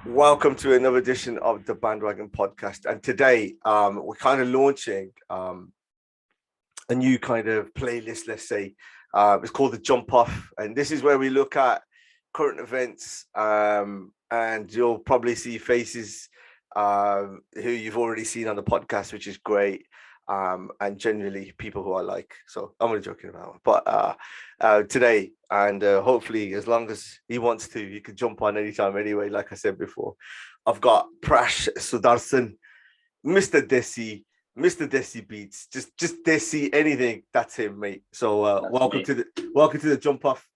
Welcome to another edition of the Bandwagon Podcast. And today, we're kind of launching a new kind of playlist, let's say. It's called the Jump Off. And this is where we look at current events, and you'll probably see faces who you've already seen on the podcast, which is great. And generally people who I like. So I'm only joking about it. But today, and hopefully as long as he wants to, he can jump on anytime anyway, like I said before. I've got Prash Sudarsan, Mr. Desi Beats, just Desi, anything, that's him, mate. So welcome to the Jump Off.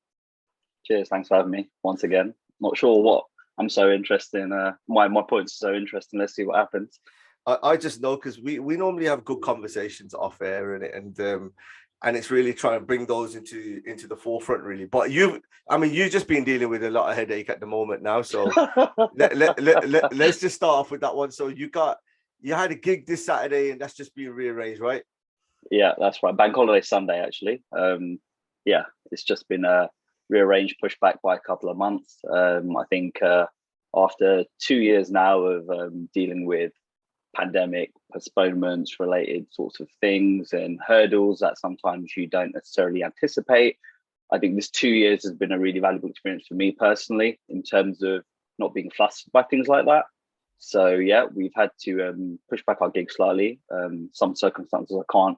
Cheers, thanks for having me once again. Not sure what I'm so interested in. My points are so interesting. Let's see what happens. I just know because we normally have good conversations off air and it's really trying to bring those into the forefront, really. But you've just been dealing with a lot of headache at the moment now, so let's just start off with that one. So you had a gig this Saturday, and that's just been rearranged, right? Yeah, that's right. Bank holiday Sunday, actually. Yeah, it's just been rearranged, pushed back by a couple of months. I think after 2 years now of dealing with pandemic postponements, related sorts of things and hurdles that sometimes you don't necessarily anticipate. I think this 2 years has been a really valuable experience for me personally in terms of not being flustered by things like that. So yeah, we've had to push back our gig slightly. Some circumstances I can't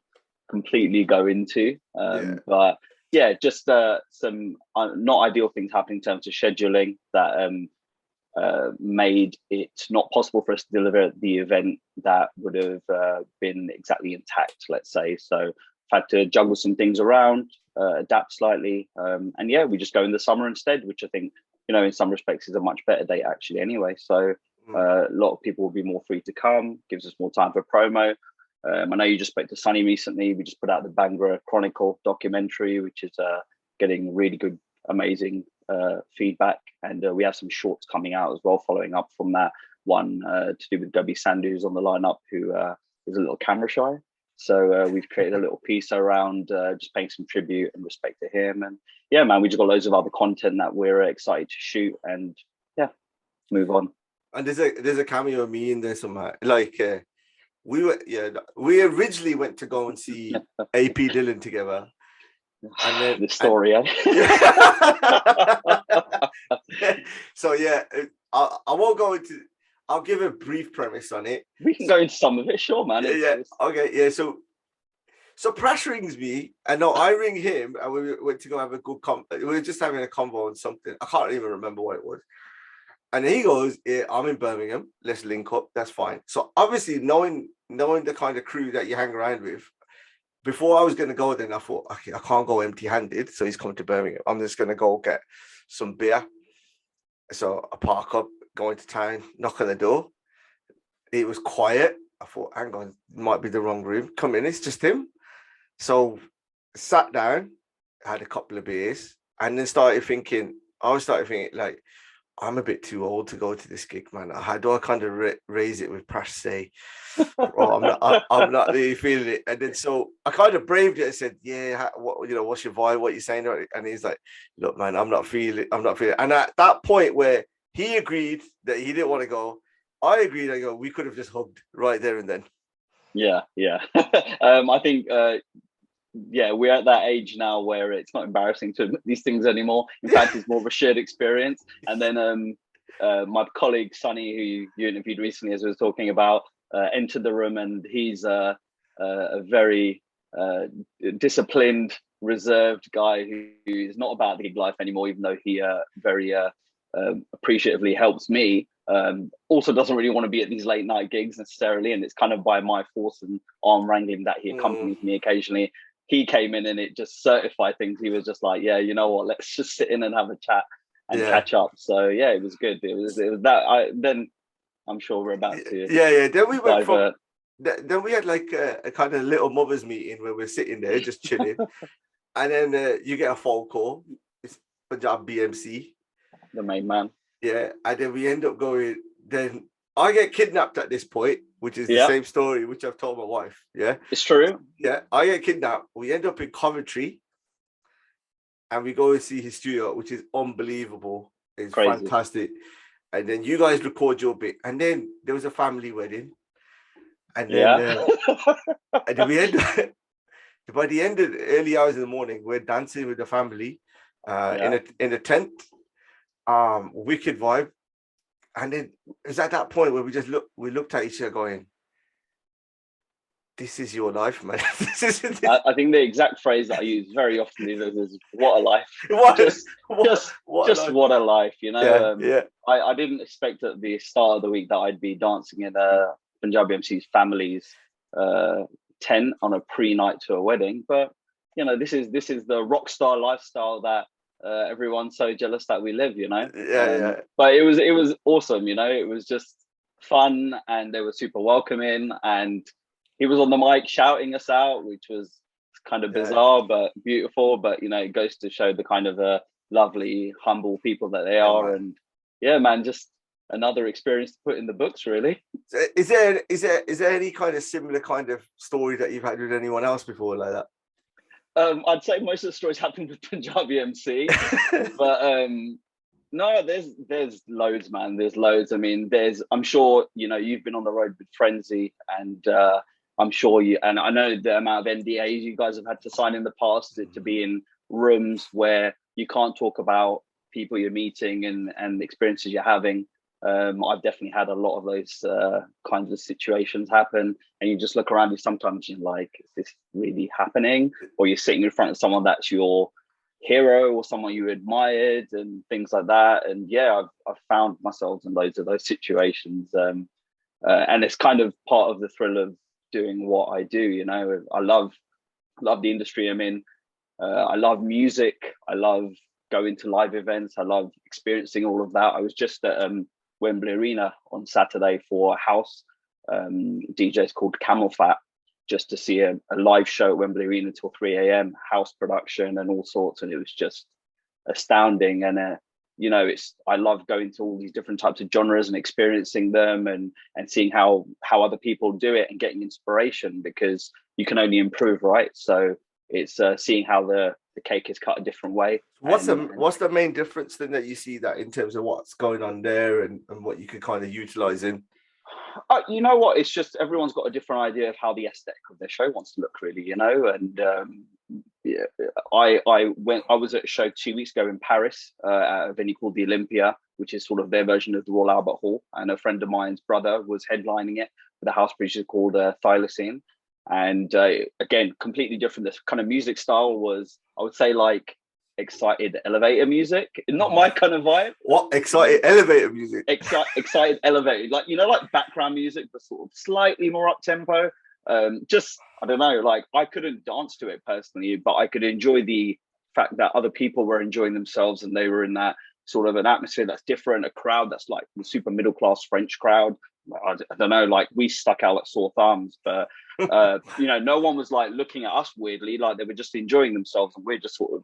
completely go into, but yeah, just some not ideal things happening in terms of scheduling that made it not possible for us to deliver the event that would have been exactly intact, let's say. So I've had to juggle some things around, adapt slightly, and yeah, we just go in the summer instead, which I think, in some respects is a much better date actually anyway. So a lot of people will be more free to come, gives us more time for promo. I know you just spoke to Sunny recently. We just put out the Bangra Chronicle documentary, which is getting really good, amazing feedback, and we have some shorts coming out as well following up from that one to do with Gubby Sandu, who's on the lineup, who is a little camera shy. So we've created a little piece around just paying some tribute and respect to him. And yeah, man, we just got loads of other content that we're excited to shoot, and yeah, move on. And there's a cameo of me in there somehow. Like we originally went to go and see AP Dylan together. And then the story, So yeah, I won't go into. I'll give a brief premise on it. We can go into some of it, sure, man. Okay, yeah. So Prash rings me, and no, I ring him, and we went to go have a good we were just having a convo on something. I can't even remember what it was. And he goes, "Yeah, I'm in Birmingham. Let's link up. That's fine." So obviously, knowing the kind of crew that you hang around with. Before I was going to go, then I thought, okay, I can't go empty-handed. So he's coming to Birmingham. I'm just going to go get some beer. So I park up, go into town, knock on the door. It was quiet. I thought, hang on, it might be the wrong room. Come in, it's just him. So sat down, had a couple of beers, and then started thinking, like, I'm a bit too old to go to this gig, man. How do I kind of raise it with Prash say, oh, I'm not really feeling it. And then so I kind of braved it and said, yeah, what's your vibe? What are you saying? And he's like, look, man, I'm not feeling it. And at that point where he agreed that he didn't want to go, I agreed. I go, we could have just hugged right there and then. Yeah. I think, we're at that age now where it's not embarrassing to admit these things anymore. In fact, it's more of a shared experience. And then my colleague Sunny, who you interviewed recently, as we were talking about, entered the room, and he's a very disciplined, reserved guy who is not about the gig life anymore, even though he very appreciatively helps me. Also doesn't really want to be at these late night gigs necessarily, and it's kind of by my force and arm wrangling that he accompanies me occasionally. He came in and it just certified things. He was just like, yeah, you know what, let's just sit in and have a chat and catch up. So yeah, it was good. It was that. Then I'm sure we're about to. Yeah. Then we went from. Then we had like a kind of little mothers meeting where we're sitting there just chilling, and then you get a phone call. It's Punjab BMC, the main man. Yeah, and then we end up going. Then I get kidnapped at this point, which is the same story which I've told my wife. Yeah, it's true. Yeah, I get kidnapped. We end up in Coventry, and we go and see his studio, which is unbelievable. It's crazy. Fantastic. and then you guys record your bit, and then there was a family wedding, and then Yeah. and then we end by the end of the early hours in the morning, we're dancing with the family in a tent, wicked vibe. And then it was at that point where we looked at each other going, this is your life, man. I think the exact phrase that I use very often is what a life. What a life, you know. I didn't expect at the start of the week that I'd be dancing in Punjabi MC's family's tent on a pre-night to a wedding, but you know, this is the rock star lifestyle that everyone's so jealous that we live, you know. But it was awesome, you know. It was just fun, and they were super welcoming, and he was on the mic shouting us out, which was kind of bizarre but beautiful. But you know, it goes to show the kind of lovely, humble people that they are. And yeah, man, just another experience to put in the books, really. So is there any kind of similar kind of story that you've had with anyone else before like that? I'd say most of the stories happened with Punjabi MC, but no, there's loads, man. There's loads. I mean, I'm sure, you know, you've been on the road with Frenzy, and I'm sure and I know the amount of NDAs you guys have had to sign in the past to be in rooms where you can't talk about people you're meeting and the experiences you're having. I've definitely had a lot of those kinds of situations happen, and you just look around and sometimes you're like, is this really happening? Or you're sitting in front of someone that's your hero or someone you admired and things like that. And yeah, I've found myself in loads of those situations, and it's kind of part of the thrill of doing what I do. You know, I love the industry I'm in. I love music. I love going to live events. I love experiencing all of that. I was just at Wembley Arena on Saturday for a house DJ's called Camel Fat, just to see a live show at Wembley Arena till 3 a.m. house production and all sorts, and it was just astounding. And you know, I love going to all these different types of genres and experiencing them and seeing how other people do it and getting inspiration, because you can only improve, right? So it's seeing how the cake is cut a different way. What's the main difference then that you see that in terms of what's going on there and what you could kind of utilize in? You know what? It's just everyone's got a different idea of how the aesthetic of their show wants to look, really. You know, and yeah, I was at a show 2 weeks ago in Paris at a venue called the Olympia, which is sort of their version of the Royal Albert Hall, and a friend of mine's brother was headlining it with a house producer called Thylacine. And again, completely different. This kind of music style was, I would say, like excited elevator music. Not my kind of vibe. What? Excited elevator music? Excited elevator, like, you know, like background music, but sort of slightly more up tempo. Just, I don't know, like I couldn't dance to it personally, but I could enjoy the fact that other people were enjoying themselves and they were in that sort of an atmosphere that's different, a crowd that's like the super middle class French crowd. I don't know, like we stuck out like sore thumbs, but you know, no one was like looking at us weirdly, like they were just enjoying themselves, and we're just sort of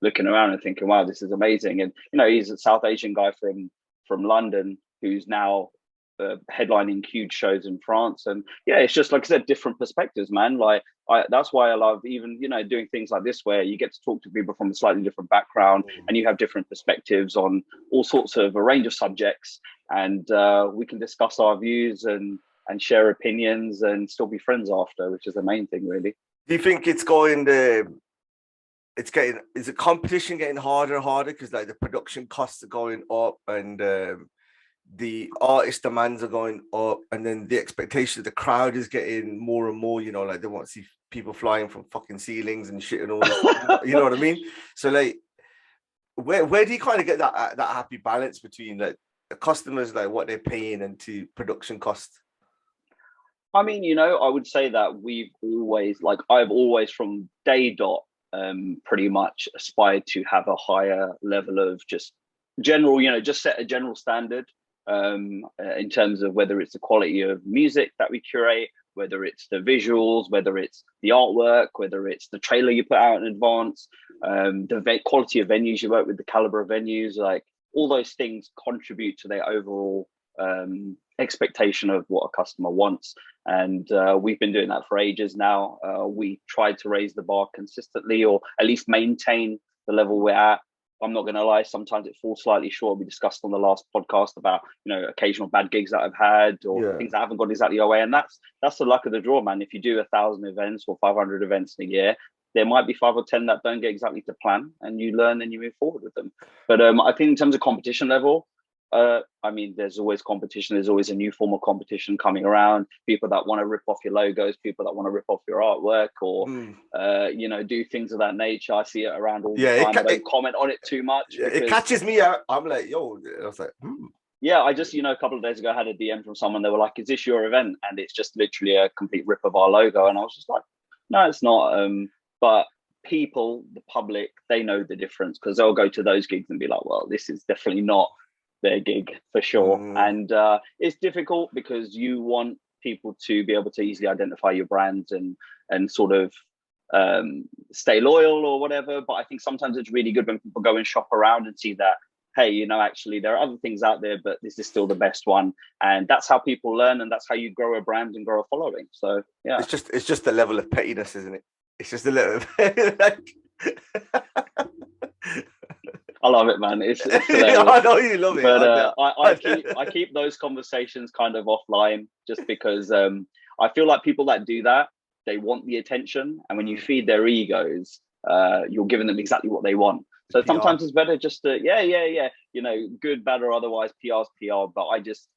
looking around and thinking, wow, this is amazing. And you know, he's a South Asian guy from London who's now headlining huge shows in France. And yeah, it's just, like I said, different perspectives, man. Like that's why I love even, you know, doing things like this where you get to talk to people from a slightly different background and you have different perspectives on all sorts of a range of subjects, and we can discuss our views and share opinions and still be friends after, which is the main thing, really. Do you think is the competition getting harder and harder because like the production costs are going up and the artist demands are going up, and then the expectation of the crowd is getting more and more, you know, like they want to see people flying from fucking ceilings and shit and all this, you know what I mean? So like where do you kind of get that happy balance between like the customers, like what they're paying, and to production costs? I mean, you know, I would say that I've always from day dot pretty much aspired to have a higher level of just general, you know, just set a general standard in terms of whether it's the quality of music that we curate, whether it's the visuals, whether it's the artwork, whether it's the trailer you put out in advance, the quality of venues you work with, the caliber of venues, like all those things contribute to their overall expectation of what a customer wants. And we've been doing that for ages now. We try to raise the bar consistently, or at least maintain the level we're at. I'm not going to lie, sometimes it falls slightly short. We discussed on the last podcast about, occasional bad gigs that I've had or things that haven't gone exactly our way. And that's the luck of the draw, man. If you do 1,000 events or 500 events in a year, there might be 5 or 10 that don't get exactly to plan, and you learn and you move forward with them. But I think in terms of competition level, there's always competition. There's always a new form of competition coming around. People that want to rip off your logos, people that want to rip off your artwork, or do things of that nature. I see it around all the time. I don't comment on it too much. It catches me out. I'm like, yo, I was like, Yeah, I just, a couple of days ago, I had a DM from someone. They were like, "Is this your event?" And it's just literally a complete rip of our logo. And I was just like, "No, it's not." But people, the public, they know the difference, because they'll go to those gigs and be like, "Well, this is definitely not their gig for sure." And it's difficult because you want people to be able to easily identify your brand and sort of stay loyal or whatever. But I think sometimes it's really good when people go and shop around and see that, hey, actually there are other things out there, but this is still the best one. And that's how people learn, and that's how you grow a brand and grow a following. So yeah, it's just the level of pettiness, isn't it? It's just a little like I love it, man. It's hilarious. I know you love it, but I keep those conversations kind of offline, just because I feel like people that do that, they want the attention, and when you feed their egos, you're giving them exactly what they want. So sometimes it's better just to good, bad, or otherwise, PR's PR. But I just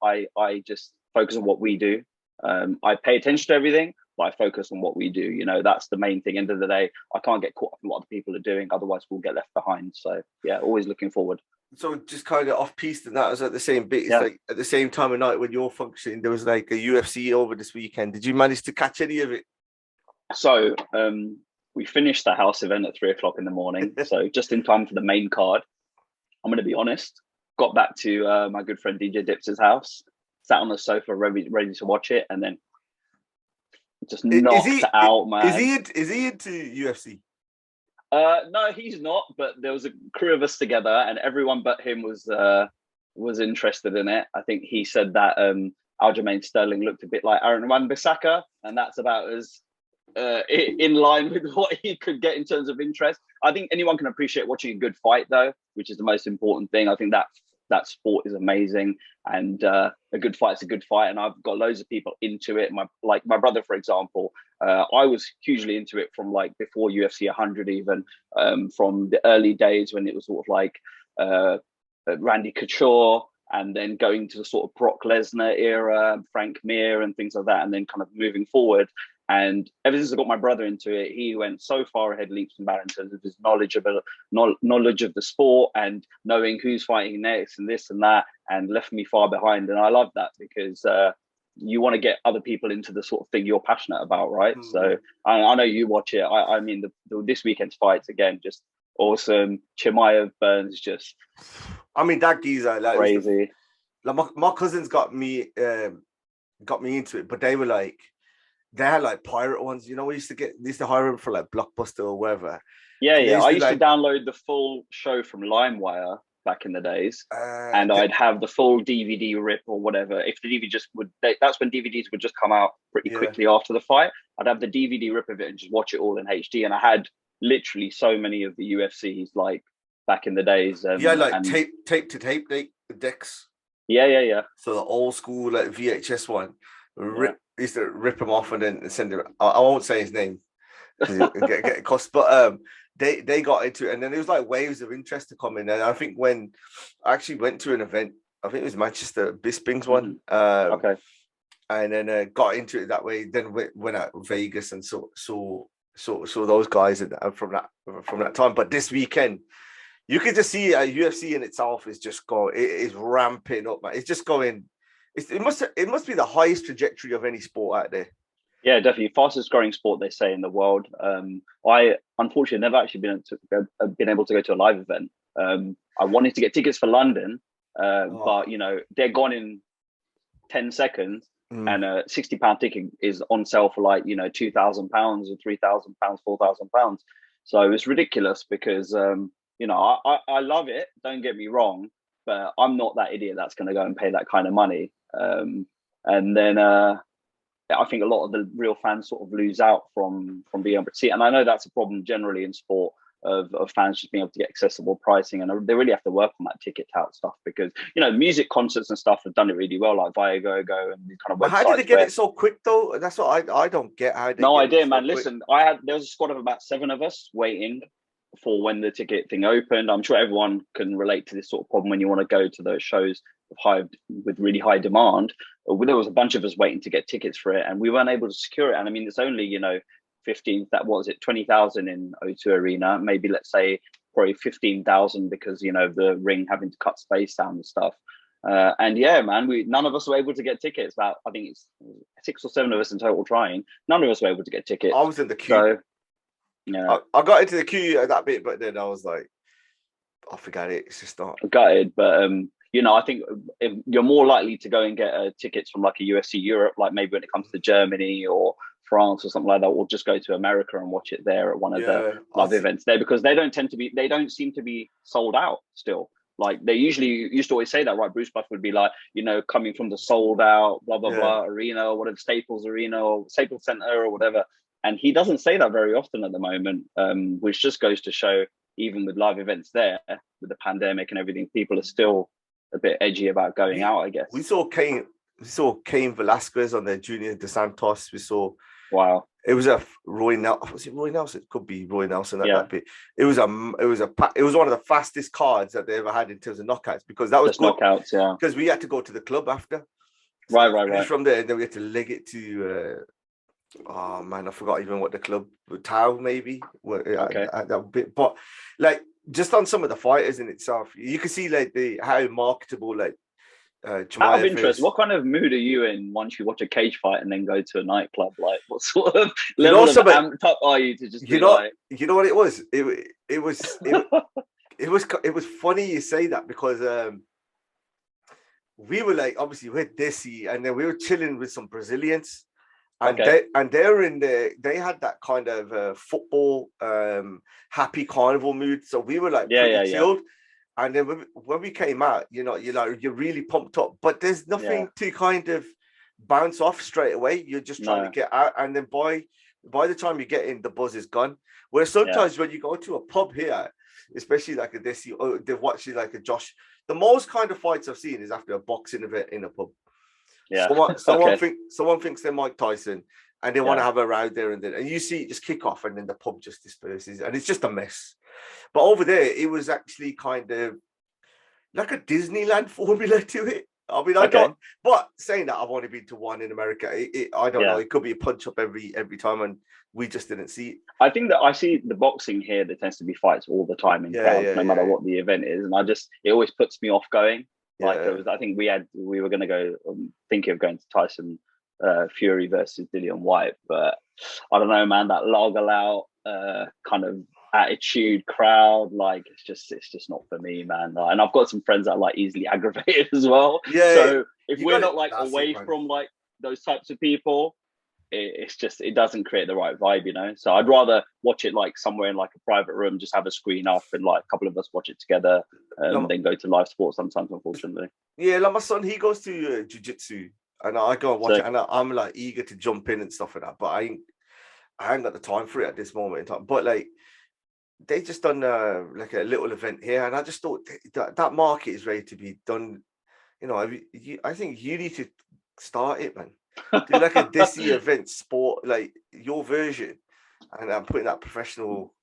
focus on what we do. I pay attention to everything, but I focus on what we do. That's the main thing. End of the day, I can't get caught up in what other people are doing, otherwise we'll get left behind. So yeah, always looking forward. So just kind of off piece, and that was at the same bit. It's like at the same time of night when you're functioning, there was like a UFC over this weekend. Did you manage to catch any of it? So we finished the house event at 3:00 in the morning, so just in time for the main card. I'm going to be honest. Got back to my good friend DJ Dips's house, sat on the sofa ready to watch it, and then just knocked out, man. Is he into UFC? No, he's not. But there was a crew of us together, and everyone but him was interested in it. I think he said that Aljamain Sterling looked a bit like Aaron Wan-Bissaka, and that's about as in line with what he could get in terms of interest. I think anyone can appreciate watching a good fight, though, which is the most important thing. I think that sport is amazing, and a good fight is a good fight. And I've got loads of people into it. My brother, for example, I was hugely into it from like before UFC 100, even from the early days when it was sort of like Randy Couture, and then going to the sort of Brock Lesnar era, Frank Mir, and things like that, and then kind of moving forward. And ever since I got my brother into it, he went so far ahead, leaps and bounds, in terms of his knowledge of the sport and knowing who's fighting next and this and that, and left me far behind. And I love that, because you want to get other people into the sort of thing you're passionate about, right? Mm-hmm. So I know you watch it. I mean, this weekend's fights, again, just awesome. Chimaev Burns, just... I mean, that geezer, like, crazy. My cousins got me into it, but they were like... They had like pirate ones, we used to hire them for like Blockbuster or wherever. Yeah. I used to download the full show from LimeWire back in the days, and I'd have the full DVD rip or whatever. If the DVD that's when DVDs would just come out pretty quickly after the fight. I'd have the DVD rip of it and just watch it all in HD. And I had literally so many of the UFCs like back in the days. Tape to tape decks. Yeah. So the old school like VHS one. Used to rip him off and then send him. I won't say his name because get cost, but they got into it, and then there was like waves of interest to come in. And I think when I actually went to an event, I think it was Manchester Bisping's one. Okay. And then got into it that way. Then went out Vegas and saw those guys from that time. But this weekend, you can just see UFC in itself is just going. It is ramping up, man. It's just going. It must be the highest trajectory of any sport out there. Yeah, definitely fastest growing sport, they say, in the world. I unfortunately never actually been able to go to a live event. I wanted to get tickets for London, but they're gone in 10 seconds, and a £60 ticket is on sale for like £2,000 or £3,000, £4,000. So it was ridiculous because I love it. Don't get me wrong, but I'm not that idiot that's going to go and pay that kind of money. And then I think a lot of the real fans sort of lose out from being able to see it. And I know that's a problem generally in sport. of fans just being able to get accessible pricing, and they really have to work on that ticket tout stuff, because music concerts and stuff have done it really well, like Viagogo and these kind of But websites. how did they get it so quick though? That's what I don't get. How they no get idea, it so man. quick. Listen, there was a squad of about 7 of us waiting for when the ticket thing opened. I'm sure everyone can relate to this sort of problem when you want to go to those shows with really high demand. There was a bunch of us waiting to get tickets for it, and we weren't able to secure it. And I mean, it's only 20,000 in O2 Arena, maybe let's say probably 15,000 because the Ring having to cut space down and stuff. And yeah, man, none of us were able to get tickets. About, I think it's 6 or 7 of us in total trying. None of us were able to get tickets. I was in the queue. So, yeah, I got into the queue at that bit, but then I was like, I forgot it. It's just not gutted. But I think if you're more likely to go and get tickets from like a UFC Europe, like maybe when it comes to Germany or France or something like that, or just go to America and watch it there at one of the live events there, because they don't seem to be sold out still. Like they usually used to always say that, right? Bruce Buff would be like, coming from the sold out, blah, blah, blah, arena or whatever, Staples Arena or Staples Center or whatever. And he doesn't say that very often at the moment, which just goes to show, even with live events there, with the pandemic and everything, people are still a bit edgy about going out, I guess. We saw Cain Velasquez on the Junior Dos Santos. We saw. Wow. It was a Roy Nelson. Was it Roy Nelson? It could be Roy Nelson. That bit. It was one of the fastest cards that they ever had in terms of knockouts, because that was just knockouts. Yeah. Because we had to go to the club after. So right. From there, and then we had to leg it to. Oh man, I forgot even what the club, Tau maybe. Okay. That bit, but like just on some of the fighters in itself, you can see like how marketable like. Out of interest, what kind of mood are you in once you watch a cage fight and then go to a nightclub? Like, what sort of level of amped up are you to just you know what it was? It was funny you say that, because we were like, obviously we're Desi, and then we were chilling with some Brazilians. And they were in there. They had that kind of football, happy carnival mood. So we were like pretty chilled. And then when we came out, you're really pumped up. But there's nothing to kind of bounce off straight away. You're just trying to get out, and then by the time you get in, the buzz is gone. Whereas sometimes when you go to a pub here, especially like a Desi, or they're watching like a Josh, the most kind of fights I've seen is after a boxing event in a pub. Yeah. Someone thinks they're Mike Tyson, and they want to have a row there and then, and you see it just kick off, and then the pub just disperses, and it's just a mess. But over there, it was actually kind of like a Disneyland formula to it. I mean, I don't. But saying that, I've only been to one in America. I don't know. It could be a punch up every time, and we just didn't see it. I think that I see the boxing here. There tends to be fights all the time in crowds, no matter what the event is, and it always puts me off going. Like I think we were going to go thinking of going to Tyson Fury versus Dillian White, but I don't know, man. That Lagerlout kind of attitude crowd, like it's just not for me, man. And I've got some friends that are like easily aggravated as well. So if we're not like away from like those types of people, it doesn't create the right vibe, So I'd rather watch it like somewhere in like a private room, just have a screen up and like a couple of us watch it together, and then go to live sports sometimes, unfortunately. Yeah, like my son, he goes to jiu-jitsu, and I go and watch it, and I'm like eager to jump in and stuff like that, but I ain't got the time for it at this moment in time. But like they just done like a little event here, and I just thought that market is ready to be done. I think you need to start it, man. Do like a Desi event sport, like your version, and I'm putting that professional.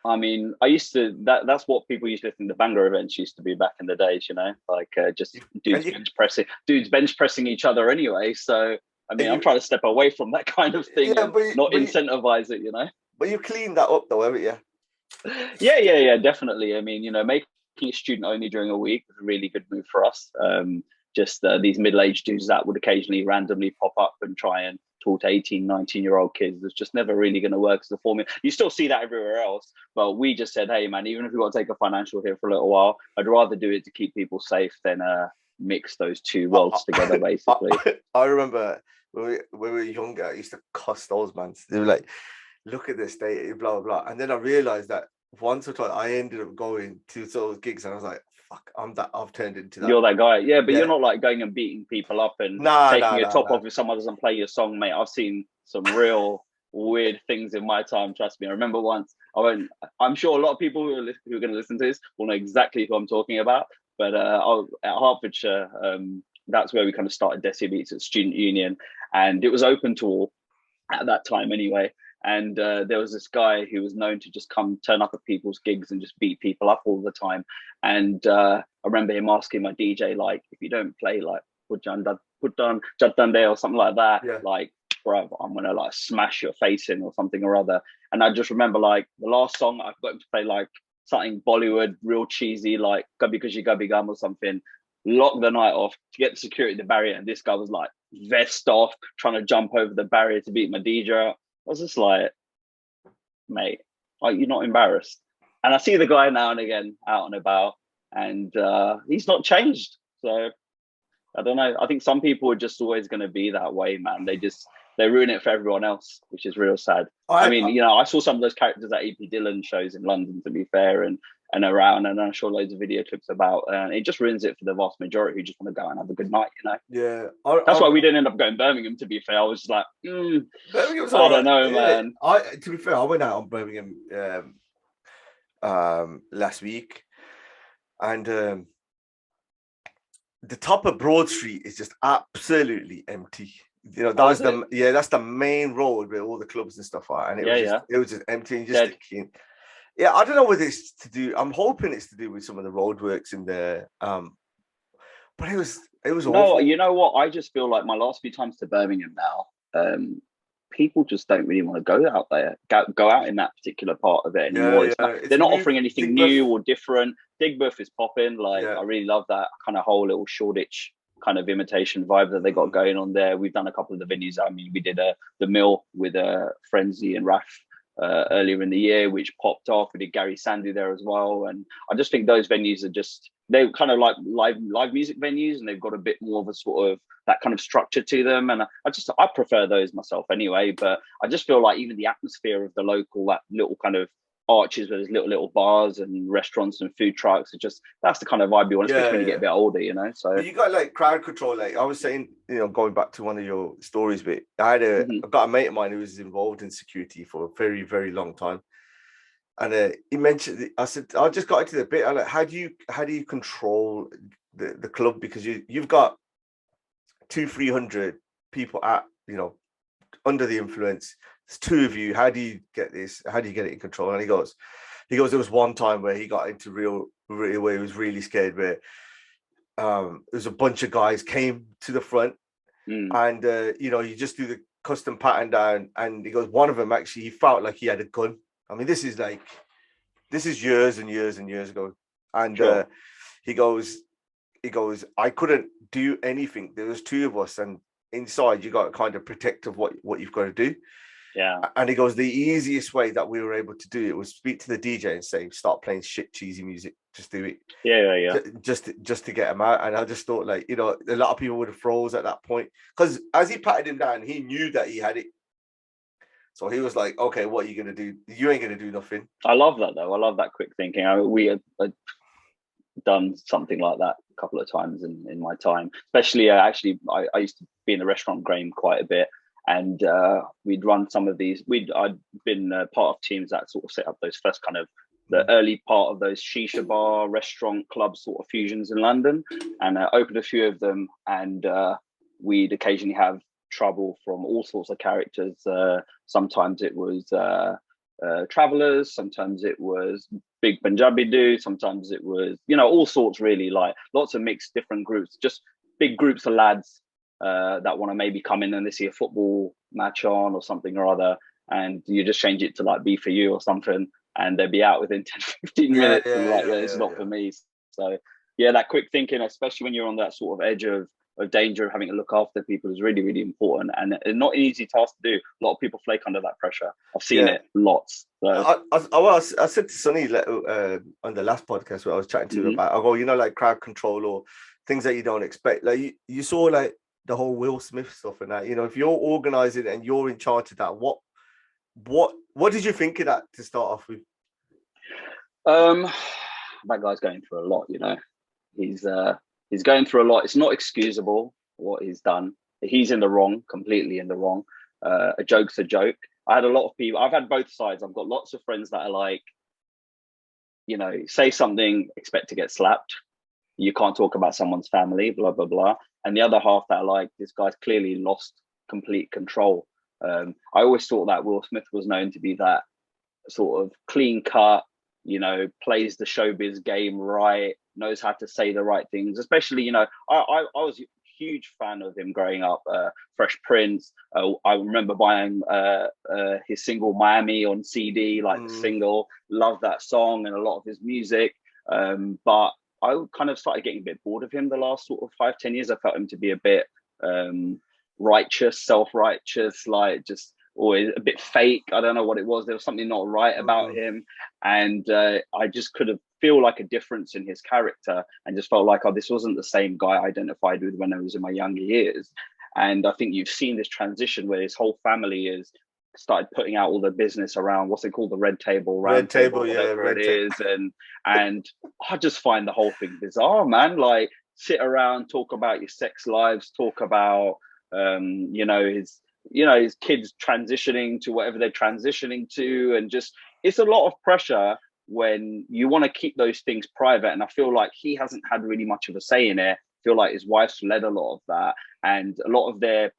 I mean, I used to that's what people used to think the banger events used to be back in the days, like just dudes bench pressing each other anyway. So I mean, I'm trying to step away from that kind of thing, and not incentivize it, But you cleaned that up though, haven't you? Yeah, definitely. I mean, making it student only during a week was a really good move for us. Just these middle-aged dudes that would occasionally randomly pop up and try and talk to 18, 19-year-old kids. It's just never really going to work as a formula. You still see that everywhere else, but we just said, hey, man, even if we got to take a financial hit for a little while, I'd rather do it to keep people safe than mix those two worlds together, basically. I remember when we were younger, I used to cuss those man. They were like, look at this, they blah, blah, blah. And then I realized that once or twice I ended up going to those gigs, and I was like, fuck, I've turned into that. You're that guy. Yeah, but you're not like going and beating people up and taking your top off if someone doesn't play your song, mate. I've seen some real weird things in my time. Trust me. I remember once. I'm sure a lot of people who are going to listen to this will know exactly who I'm talking about. But at Hertfordshire, that's where we kind of started Desi Beats at Student Union, and it was open to all at that time anyway. And there was this guy who was known to just turn up at people's gigs and just beat people up all the time. And I remember him asking my DJ, like, if you don't play like put on Jadande or something like that, like, bro, I'm gonna like smash your face in or something or other. And I just remember like the last song I got him to play like something Bollywood, real cheesy, like Gubby Gushy Gubby Gum or something. Lock the night off to get the security at the barrier, and this guy was like vest off, trying to jump over the barrier to beat my DJ up. I was just like, mate, like, you're not embarrassed. And I see the guy now and again out and about, and he's not changed. So I don't know. I think some people are just always going to be that way, man. They ruin it for everyone else, which is real sad. I mean, you know, I saw some of those characters at AP Dillon shows in London, to be fair, and around, and I'm sure loads of video clips about, and it just ruins it for the vast majority who just want to go and have a good night, you know? Yeah. That's why we didn't end up going Birmingham, to be fair. I was just like, I don't know, man. To be fair, I went out on Birmingham last week, and the top of Broad Street is just absolutely empty. You know, that's the main road where all the clubs and stuff are, and it was just empty and just thinking, I don't know what it's to do. I'm hoping it's to do with some of the roadworks in there, but it was awful. No, you know what? I just feel like my last few times to Birmingham now, people just don't really want to go out there, go out in that particular part of it anymore. They're not offering anything new or different. Digbeth is popping. Like, I really love that kind of whole little Shoreditch kind of imitation vibe that they got going on there. We've done a couple of the venues. I mean, we did the Mill with Frenzy and Raf earlier in the year, which popped off. We did Gary Sandy there as well, and I just think those venues are they're kind of like live music venues, and they've got a bit more of a sort of that kind of structure to them, and I prefer those myself anyway. But I just feel like even the atmosphere of the local, that little kind of arches where there's little bars and restaurants and food trucks, that's the kind of vibe you want, especially when you get a bit older, you know. So you got like crowd control. Like I was saying, you know, going back to one of your stories, but I've got a mate of mine who was involved in security for a very, very long time, and he mentioned, I said, I just got into the bit. I'm like, how do you control the club, because you've got 200-300 people at, you know, under the influence. There's two of you. How do you get this? How do you get it in control? And he goes, there was one time where he got into where he was really scared, where there was a bunch of guys came to the front, and you know, you just do the custom pattern down, and he goes, one of them actually, he felt like he had a gun. I mean, this is years and years and years ago, and he goes, I couldn't do anything. There was two of us, and inside you got kind of protective what you've got to do. Yeah. And he goes, the easiest way that we were able to do it was speak to the DJ and say, start playing shit cheesy music. Just do it. Yeah. Just to get him out. And I just thought, like, you know, a lot of people would have froze at that point, because as he patted him down, he knew that he had it. So he was like, okay, what are you going to do? You ain't going to do nothing. I love that, though. I love that quick thinking. We had done something like that a couple of times in my time, especially I used to be in the restaurant game quite a bit, and we'd run some of these. I'd been part of teams that sort of set up those first kind of the early part of those shisha bar, restaurant, club sort of fusions in London, and opened a few of them, and we'd occasionally have trouble from all sorts of characters. Sometimes it was travelers, sometimes it was big Punjabi dudes, sometimes it was, you know, all sorts, really, like lots of mixed different groups, just big groups of lads that want to maybe come in and they see a football match on or something or other, and you just change it to like be for you or something, and they'll be out within 10-15 minutes, and like, it's not for me. So yeah, that quick thinking, especially when you're on that sort of edge of danger, of having to look after people, is really, really important, and it's not an easy task to do. A lot of people flake under that pressure. I've seen it lots. So. I said to Sonny on the last podcast where I was chatting to him about, I go, you know, like crowd control or things that you don't expect. Like you saw like the whole Will Smith stuff and that, you know, if you're organizing and you're in charge of that, what did you think of that to start off with? That guy's going through a lot, you know. He's going through a lot. It's not excusable what he's done. He's in the wrong, completely in the wrong. A joke's a joke. I had a lot of people. I've had both sides. I've got lots of friends that are like, say something, expect to get slapped. You can't talk about someone's family, blah blah blah. And the other half that are like, this guy's clearly lost complete control. I always thought that Will Smith was known to be that sort of clean cut, plays the showbiz game right, knows how to say the right things. Especially, I was a huge fan of him growing up. Fresh Prince. I remember buying his single Miami on CD, like the single. Loved that song and a lot of his music. But I kind of started getting a bit bored of him the last sort of 5-10 years. I felt him to be a bit righteous, self-righteous, like just always a bit fake. I don't know what it was. There was something not right about him. And I just could have feel like a difference in his character, and just felt like, this wasn't the same guy I identified with when I was in my younger years. And I think you've seen this transition where his whole family is started putting out all the business around what's it called, the red table, whatever it is. And I just find the whole thing bizarre, man. Like, sit around, talk about your sex lives, talk about his kids transitioning to whatever they're transitioning to, and just, it's a lot of pressure when you want to keep those things private. And I feel like he hasn't had really much of a say in it. I feel like his wife's led a lot of that, and a lot of their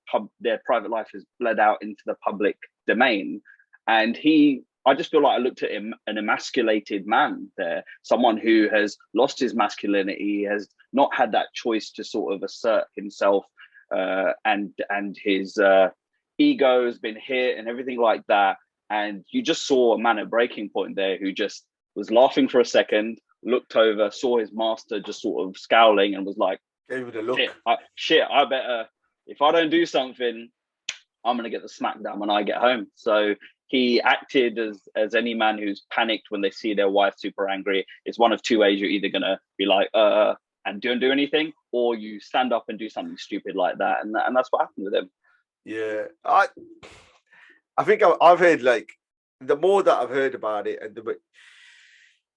private life has bled out into the public domain. And I just feel like I looked at him, an emasculated man there, someone who has lost his masculinity, has not had that choice to sort of assert himself, and his ego has been hit and everything like that. And you just saw a man at breaking point there who just was laughing for a second, looked over, saw his master just sort of scowling, and was like, gave it a look. I better, if I don't do something, I'm going to get the smackdown when I get home. So he acted as any man who's panicked when they see their wife super angry. It's one of two ways. You're either going to be like, and don't do anything, or you stand up and do something stupid like that. And that's what happened with him. Yeah. I think I've heard, like, the more that I've heard about it, and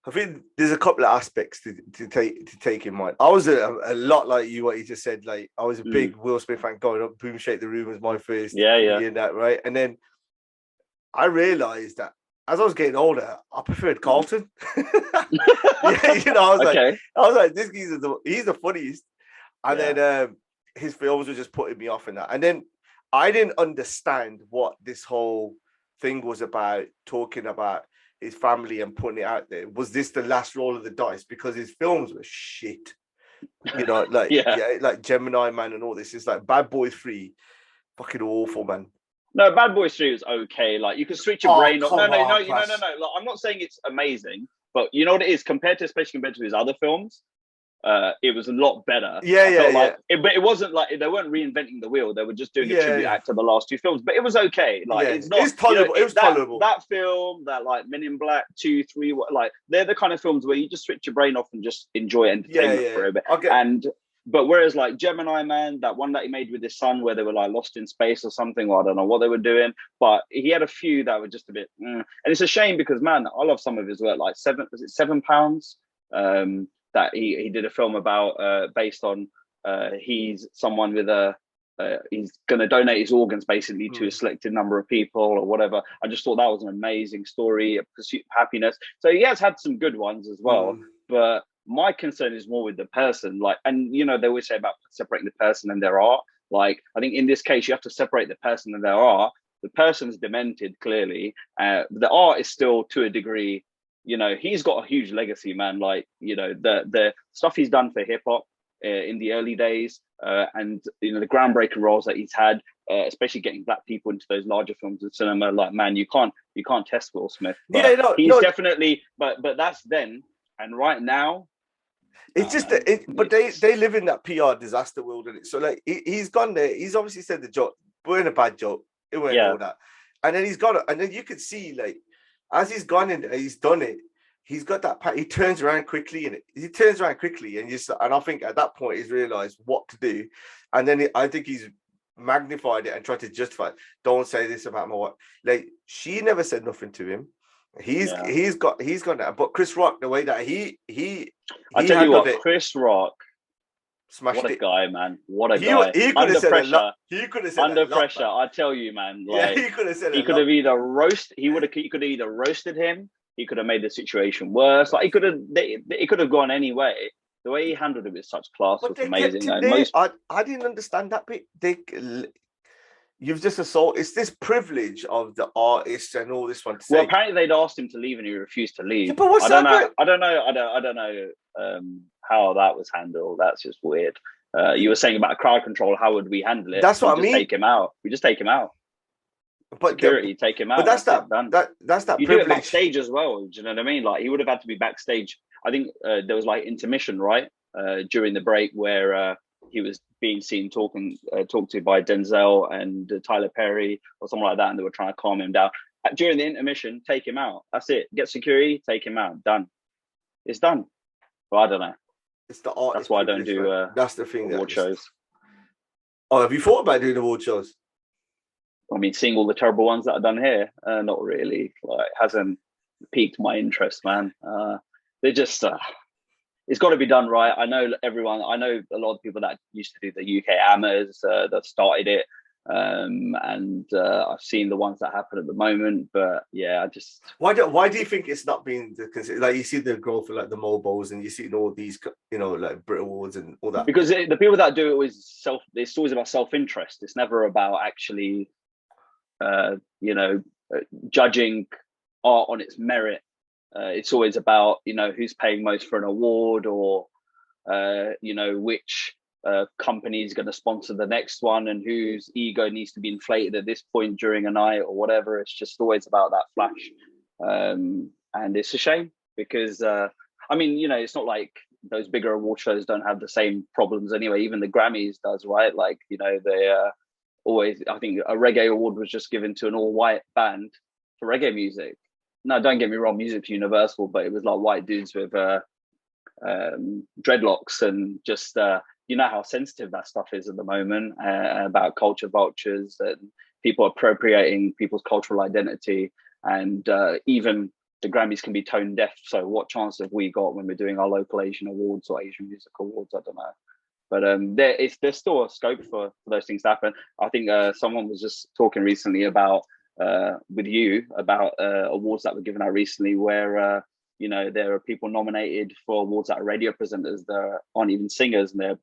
I think there's a couple of aspects to take in mind. I was a lot like you, what you just said. Like, I was a big Will Smith fan growing up. Boom Shake the Room was my first in that, right? And then I realized that as I was getting older, I preferred Carlton. I was like, this geezer, he's the funniest. And then his films were just putting me off in that. And then I didn't understand what this whole thing was about, talking about his family and putting it out there. Was this the last roll of the dice? Because his films were shit. Like Gemini Man and all this. It's like Bad Boys 3, fucking awful, man. No, Bad Boys 3 was okay. Like, you can switch your brain off. No. Like, I'm not saying it's amazing, but you know what it is, especially compared to his other films. It was a lot better. But it wasn't like they weren't reinventing the wheel. They were just doing a tribute act to the last two films. But it was okay. Like, it's not. It's tolerable. It was tolerable. That film, that like Men in Black 2, 3, like, they're the kind of films where you just switch your brain off and just enjoy entertainment for a bit. But whereas like Gemini Man, that one that he made with his son, where they were like lost in space or something, or I don't know what they were doing, but he had a few that were just a bit. And it's a shame because, man, I love some of his work. Like £7? That he did a film about based on he's someone with he's going to donate his organs basically to a selected number of people or whatever. I just thought that was an amazing story, a pursuit of happiness. So he has had some good ones as well, but my concern is more with the person. Like, and they always say about separating the person and their art. Like, I think in this case you have to separate the person and their art. The person's demented, clearly. The art is still, to a degree, he's got a huge legacy, man. Like, the stuff he's done for hip hop in the early days, and the groundbreaking roles that he's had, especially getting black people into those larger films of cinema. Like, man, you can't test Will Smith. He's definitely, but that's then, and right now. It's just but they live in that PR disaster world, and so like he's gone there. He's obviously said the joke, but in a bad joke. It went all that, and then he's got it, and then you could see, like, as he's gone in there, he's done it. He's got that. He turns around quickly, and I think at that point he's realised what to do, and then I think he's magnified it and tried to justify it. Don't say this about my wife. Like, she never said nothing to him. He's got that. But Chris Rock, the way that he I tell you what, Chris Rock, Smashed What a it. guy, man. What a He guy. he could have Under said a pressure. lot. He could have said Under a lot, pressure, man. I tell you, man. Yeah, Like he could have said he a could lot. have either he could have either roasted him, he could have made the situation worse. Like it could have gone any way. The way he handled it with such class But was they kept amazing. him And there. most I didn't understand that bit. You've just assaulted. It's this privilege of the artist and all this one to well, say. apparently they'd asked him to leave and he refused to leave. Yeah, but what's I don't that? know. I don't know how that was handled. That's just weird. You were saying about crowd control. How would we handle it? That's what I mean. Take him out. We just take him out. But Security, take him out. But that's that you privilege. do it backstage as well. Do you know what I mean? Like he would have had to be backstage. I think there was like intermission, right, during the break where he was being seen talked to by Denzel and Tyler Perry or something like that, and they were trying to calm him down. During the intermission, take him out. That's it. Get security, take him out. Done. It's done. But I don't know. It's the art. That's why I don't do. That's the thing. Award shows. Oh, have you thought about doing award shows? I mean, seeing all the terrible ones that I've done here, not really. Like, hasn't piqued my interest, man. They're just. It's got to be done right. I know everyone. I know a lot of people that used to do the UK Amas that started it, and I've seen the ones that happen at the moment. But yeah, I just why do you think it's not being considered? Like you see the growth of like the Mobos, and you see all these, like Brit Awards and all that. Because the people that do it always it's always about self-interest. It's never about actually, judging art on its merit. It's always about who's paying most for an award, or which company is going to sponsor the next one, and whose ego needs to be inflated at this point during a night or whatever. It's just always about that flash, and it's a shame because it's not like those bigger award shows don't have the same problems anyway. Even the Grammys does, right? Like they always. I think a reggae award was just given to an all-white band for reggae music. No, don't get me wrong, music's universal, but it was like white dudes with dreadlocks and just how sensitive that stuff is at the moment about culture vultures and people appropriating people's cultural identity, and even the Grammys can be tone deaf. So what chance have we got when we're doing our local Asian awards or Asian music awards? I don't know. But there's still a scope for those things to happen. I think someone was just talking recently about with you about awards that were given out recently where there are people nominated for awards that are radio presenters that aren't even singers, and they're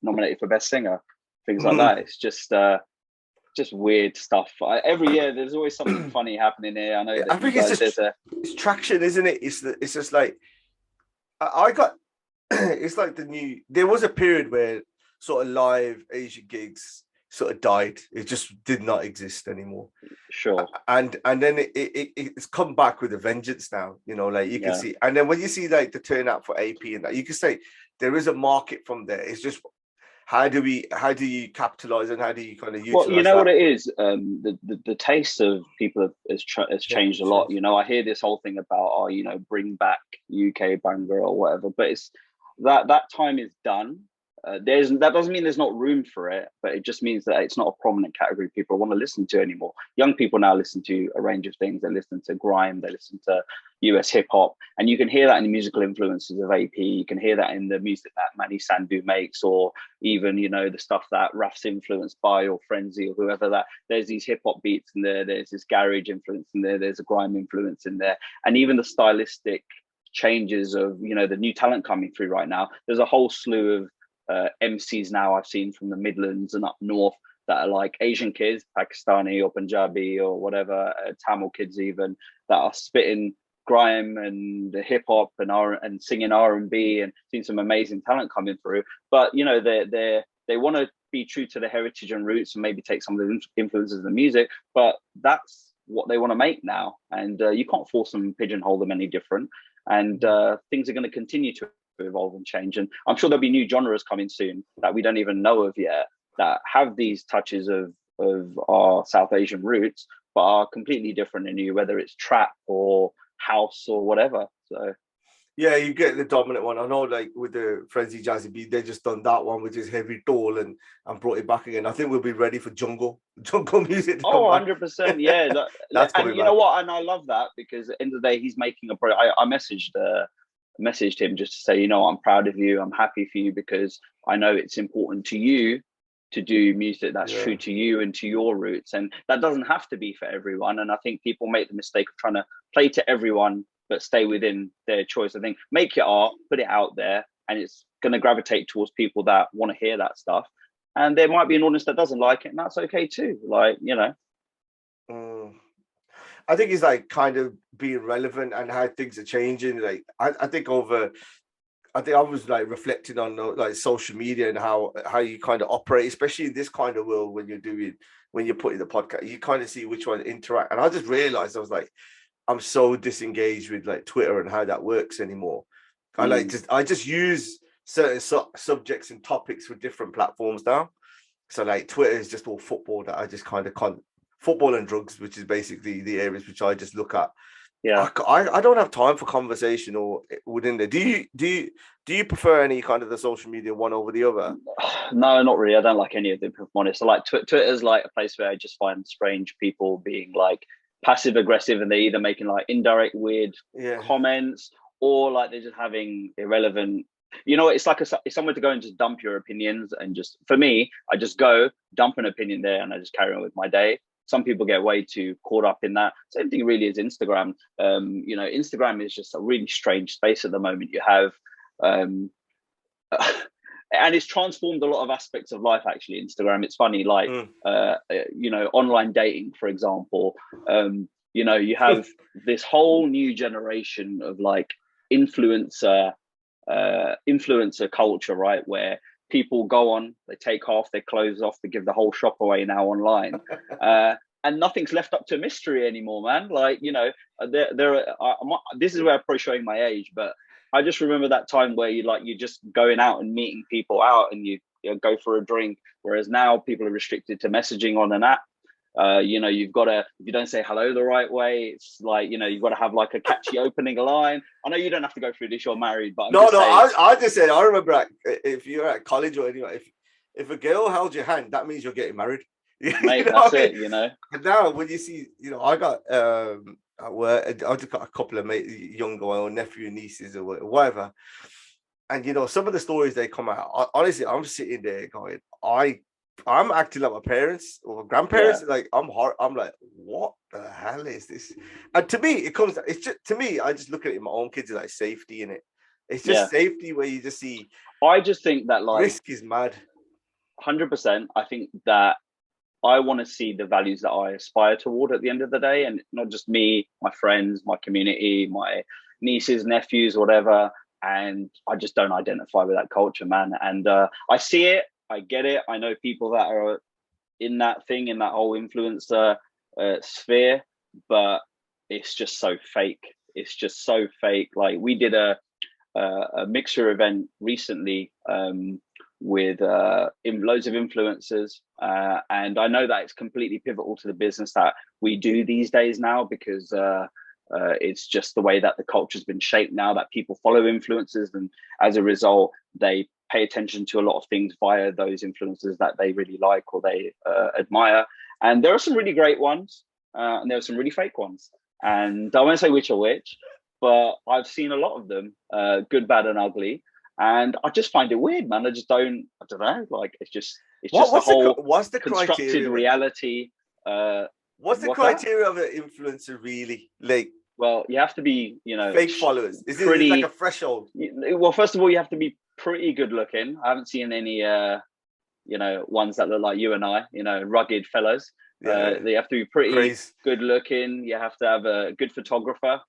nominated for best singer, things like that. It's just weird stuff. Every year there's always something funny happening here. I know that I think it's traction, isn't it? It's just like I got it's like there was a period where sort of live Asian gigs sort of died. It just did not exist anymore. Sure. And then it's come back with a vengeance now, like you can see. And then when you see like the turnout for AP and that, you can say there is a market from there. It's just how do you capitalize and how do you kind of utilize well, that? What it is, the taste of people has changed a lot. I hear this whole thing about bring back UK banger or whatever, but it's that time is done. That doesn't mean there's not room for it, but it just means that it's not a prominent category people want to listen to anymore. Young people now listen to a range of things. They listen to grime, they listen to US hip hop, and you can hear that in the musical influences of AP. You can hear that in the music that Manny Sandhu makes, or even the stuff that Raf's influenced by, or Frenzy, or whoever. That there's these hip hop beats in there. There's this garage influence in there. There's a grime influence in there, and even the stylistic changes of the new talent coming through right now. There's a whole slew of MCs now I've seen from the Midlands and up north that are like Asian kids, Pakistani or Punjabi or whatever, Tamil kids even, that are spitting grime and hip hop and singing R&B, and seeing some amazing talent coming through. But they want to be true to their heritage and roots and maybe take some of the influences of the music, but that's what they want to make now, and you can't force them and pigeonhole them any different. And things are going to continue to evolve and change, and I'm sure there'll be new genres coming soon that we don't even know of yet that have these touches of our South Asian roots, but are completely different in you, whether it's trap or house or whatever. So yeah, you get the dominant one. I know, like with the Frenzy Jazzy Beat, they just done that one, which is heavy tall, and brought it back again. I think we'll be ready for jungle music. 100%, yeah. That's and you know what? And I love that because at the end of the day, he's making a project. I messaged messaged him just to say, you know, I'm proud of you. I'm happy for you because I know it's important to you to do music that's true to you and to your roots. And that doesn't have to be for everyone. And I think people make the mistake of trying to play to everyone, but stay within their choice. I think make your art, put it out there, and it's going to gravitate towards people that want to hear that stuff. And there might be an audience that doesn't like it, and that's okay too. Like, you know. I think it's like kind of being relevant and how things are changing. Like I think I was like reflecting on like social media and how you kind of operate, especially in this kind of world when you're putting the podcast, you kind of see which one interact. And I just realized I was like, I'm so disengaged with like Twitter and how that works anymore. I just use certain subjects and topics for different platforms now. So like Twitter is just all football that I just kind of football and drugs, which is basically the areas which I just look at. Yeah, I don't have time for conversation or within there. Do you prefer any kind of the social media one over the other? No, not really. I don't like any of them, if I'm honest. So like Twitter's like a place where I just find strange people being like passive aggressive, and they're either making like indirect weird comments, or like they're just having irrelevant. You know, it's like it's somewhere to go and just dump your opinions. And just for me, I just go dump an opinion there, and I just carry on with my day. Some people get way too caught up in that. Same thing really is Instagram. You know, Instagram is just a really strange space at the moment. You have, and it's transformed a lot of aspects of life, actually, Instagram. It's funny, like, you know, online dating, for example. You know, you have this whole new generation of like influencer culture, right? Where people go on, they take half their clothes off, they give the whole shop away now online, and nothing's left up to mystery anymore, man. Like, you know, this is where I'm probably showing my age, but I just remember that time where you're just going out and meeting people out, and you go for a drink. Whereas now people are restricted to messaging on an app. You know, you've got to, if you don't say hello the right way, it's like, you know, you've got to have like a catchy opening line. I know you don't have to go through this, you're married, but I just said, I remember if you're at college or anywhere, if a girl held your hand, that means you're getting married. Mate, that's it, you know. And now when you see, you know, I got at work, I just got a couple of younger or nephew and nieces or whatever, and you know, some of the stories they come out, honestly, I'm sitting there going, I'm acting like my parents or grandparents. Like I'm like, what the hell is this? And to me, I just look at it in my own kids, like safety in it. It's just safety where you just see. I just think that like risk is mad. 100%. I think that I want to see the values that I aspire toward at the end of the day, and not just me, my friends, my community, my nieces, nephews, whatever. And I just don't identify with that culture, man. And I see it. I get it. I know people that are in that thing, in that whole influencer sphere, but it's just so fake. It's just so fake. Like we did a mixer event recently with loads of influencers, and I know that it's completely pivotal to the business that we do these days now, because it's just the way that the culture's been shaped now, that people follow influencers, and as a result, they pay attention to a lot of things via those influencers that they really like or they admire. And there are some really great ones, and there are some really fake ones. And I won't say which are which, but I've seen a lot of them, good, bad, and ugly. And I just find it weird, man. I don't know. Like it's just what's the constructed criteria? Reality. What's the criteria of an influencer really? Like, well, you have to be, you know, fake followers. Is it like a threshold? Well, first of all, you have to be pretty good looking. I haven't seen any, you know, ones that look like you and I, you know, rugged fellas. They have to be pretty good looking. You have to have a good photographer,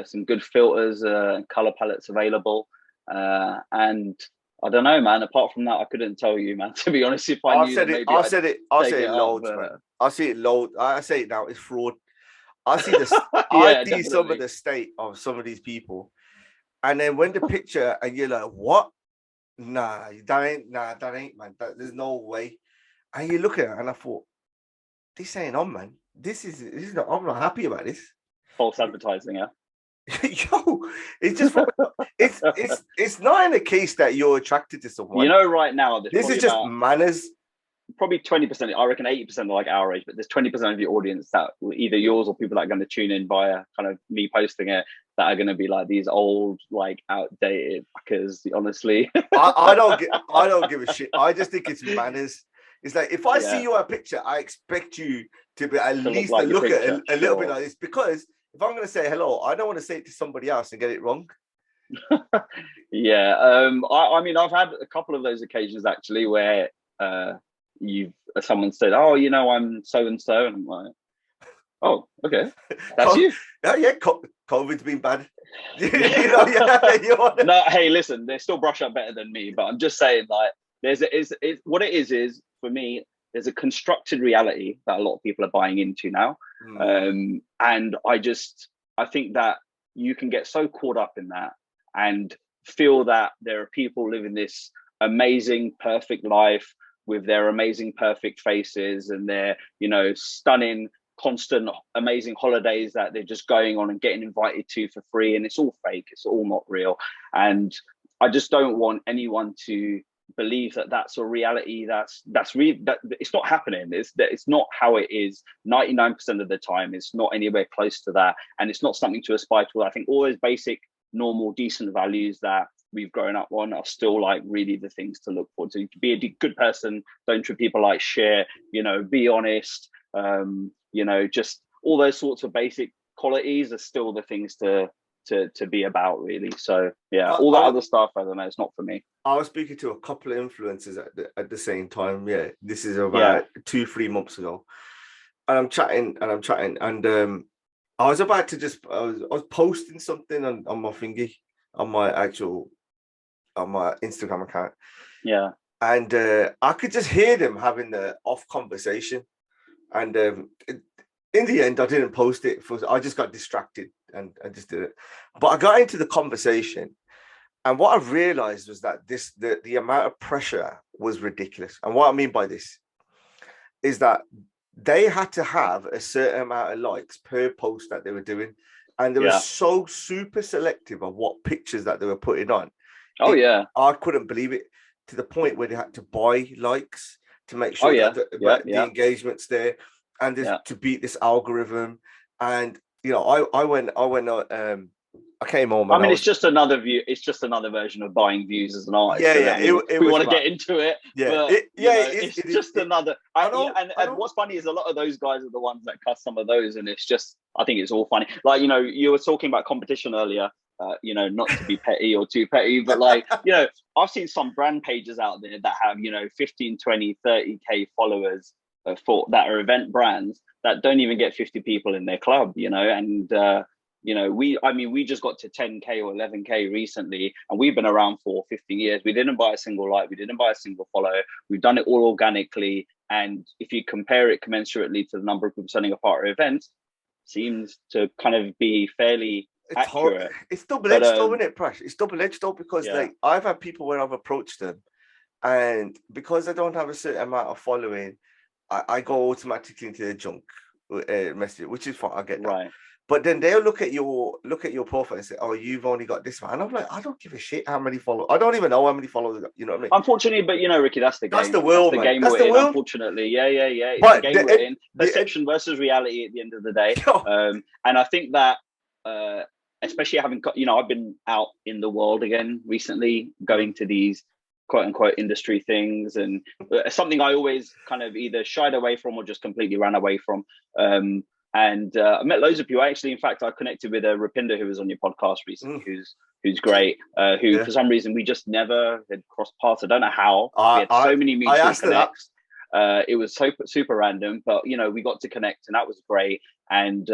some good filters, and color palettes available. And I don't know, man. Apart from that, I couldn't tell you, man. To be honest, if I knew, I'll say it loads, man. I see it loads. I say it now. It's fraud. I see this. I see some of the state of some of these people, and then when the picture, and you're like, "What? Nah, that ain't, man. There's no way." And you look at it, and I thought, "This ain't on, man. This is not. I'm not happy about this." False advertising, yeah. Yo, it's just it's not in the case that you're attracted to someone. You know, right now this is just manners. probably 20%, I reckon 80% are like our age, but there's 20% of your audience that either yours or people that are going to tune in via kind of me posting it, that are going to be like these old, like outdated fuckers, honestly. I don't give a shit. I just think it's manners. It's like, if I see you a picture, I expect you to be at least like look at picture, a little bit like this, because if I'm going to say hello, I don't want to say it to somebody else and get it wrong. Yeah. I mean, I've had a couple of those occasions actually where someone said, "Oh, I'm so and so," and I'm like, "Oh, okay, that's you." Yeah, COVID's been bad. No, hey, listen, they still brush up better than me, but I'm just saying, like, what it is for me. There's a constructed reality that a lot of people are buying into now, and I think that you can get so caught up in that and feel that there are people living this amazing, perfect life with their amazing, perfect faces and their, stunning, constant, amazing holidays that they're just going on and getting invited to for free. And it's all fake. It's all not real. And I just don't want anyone to believe that that's a reality. That's that it's not happening. It's not how it is 99% of the time. It's not anywhere close to that. And it's not something to aspire to. I think all those basic, normal, decent values that we've grown up on are still like really the things to look for. To be a good person, don't treat people like shit, be honest, just all those sorts of basic qualities are still the things to be about, really. So yeah, all that other stuff, I don't know, it's not for me. I was speaking to a couple of influencers at the same time. Yeah, this is about 2-3 months ago, and I'm chatting, and I was about to I was posting something on my thingy, on my Instagram account. Yeah. And I could just hear them having the off conversation. And in the end, I didn't post it. I just got distracted and I just did it. But I got into the conversation. And what I realized was that the amount of pressure was ridiculous. And what I mean by this is that they had to have a certain amount of likes per post that they were doing. And they were so super selective of what pictures that they were putting on. I couldn't believe it, to the point where they had to buy likes to make sure that the engagement's there, and to beat this algorithm. And I came home. I mean, it's just another view. It's just another version of buying views as an artist. We want to get into it. It's just another. And what's funny is a lot of those guys are the ones that cut some of those, and it's just, I think it's all funny. Like, you were talking about competition earlier. Not to be petty or too petty, but like, I've seen some brand pages out there that have, 15, 20, 30K followers that are event brands that don't even get 50 people in their club, and we just got to 10K or 11K recently, and we've been around for 15 years. We didn't buy a single like, we didn't buy a single follow. We've done it all organically. And if you compare it commensurately to the number of people sending up our events, seems to kind of be fairly accurate. It's double-edged though, isn't it, Prash? It's double-edged though, because like, I've had people where I've approached them, and because I don't have a certain amount of following, I go automatically into the junk message, which is fine. I get that. Right. But then they'll look at your profile and say, "Oh, you've only got this one." And I'm like, I don't give a shit how many followers. I don't even know how many followers. You know what I mean? Unfortunately, but Ricky, that's the game. That's the world, man. That's the world. Unfortunately, yeah. It's the game we're in. Perception versus reality at the end of the day. And I think that, especially having, I've been out in the world again recently, going to these quote unquote industry things, and something I always kind of either shied away from or just completely ran away from. And I met loads of people. In fact, I connected with Rupinder, who was on your podcast recently, who's great, who for some reason we just never had crossed paths. I don't know how. We had so many mutual connects. It was super random, but we got to connect, and that was great. And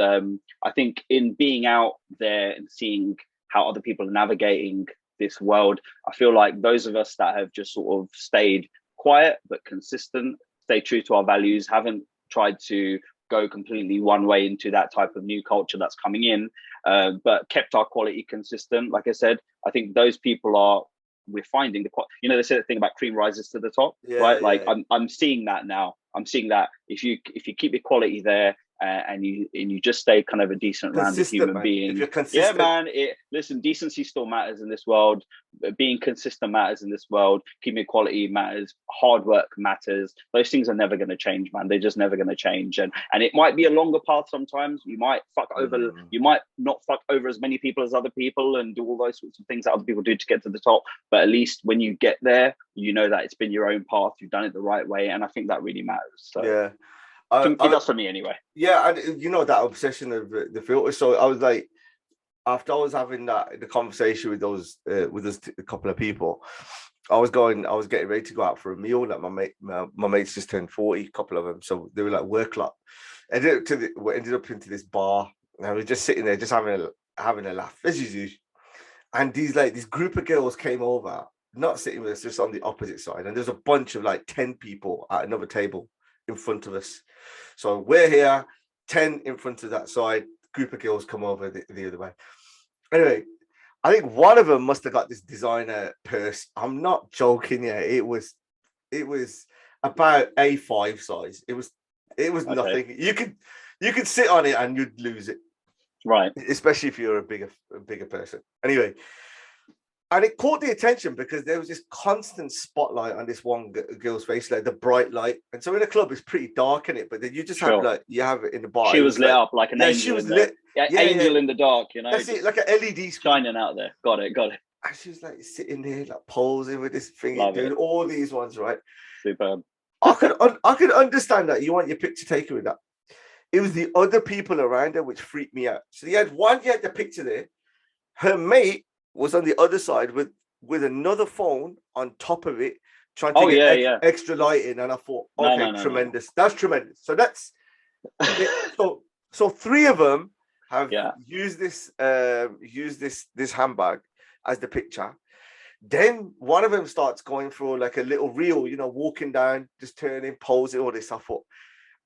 I think in being out there and seeing how other people are navigating this world, I feel like those of us that have just sort of stayed quiet but consistent, stay true to our values, haven't tried to go completely one way into that type of new culture that's coming in, but kept our quality consistent. Like I said, I think those people we're finding they say the thing about cream rises to the top, right? I'm seeing that now. I'm seeing that if you keep your quality there and you just stay kind of a decent rounded human man. being. If you're consistent. Yeah, man. Listen, decency still matters in this world. Being consistent matters in this world. Keeping equality matters. Hard work matters. Those things are never going to change, man. They're just never going to change. And it might be a longer path sometimes. You might fuck over. You might not fuck over as many people as other people and do all those sorts of things that other people do to get to the top. But at least when you get there, you know that it's been your own path. You've done it the right way. And I think that really matters. So yeah. It does for me anyway. Yeah, and you know that obsession of the filter. So I was like, after I was having the conversation with those a couple of people, I was getting ready to go out for a meal. Like my mates just turned 40, a couple of them, so they were like work club. We ended up into this bar, and I was just sitting there, just having a laugh as usual. And this group of girls came over, not sitting with us, just on the opposite side, and there's a bunch of like 10 people at another table in front of us. So we're here, 10 in front of that side, group of girls come over the other way. Anyway, I think one of them must have got this designer purse. I'm not joking. Yeah, it was about A5 size. It was okay. Nothing. You could sit on it and you'd lose it. Right. Especially if you're a bigger person. Anyway, and it caught the attention because there was this constant spotlight on this one girl's face, like the bright light. And so in a club, it's pretty dark in it, but then you just have you have it in the bar. She was lit up like an angel. She was lit. Angel in the dark, you know. That's it, like an LED screen shining out there. Got it. And she was like sitting there, like posing with this thing, doing all these ones, right? Superb. I could understand that you want your picture taken with that. It was the other people around her which freaked me out. So you had the picture there. Her mate was on the other side with another phone on top of it, trying to get extra lighting. And I thought, tremendous. No. That's tremendous. So that's so three of them have used this handbag as the picture. Then one of them starts going through like a little reel, walking down, just turning, posing, all this stuff up.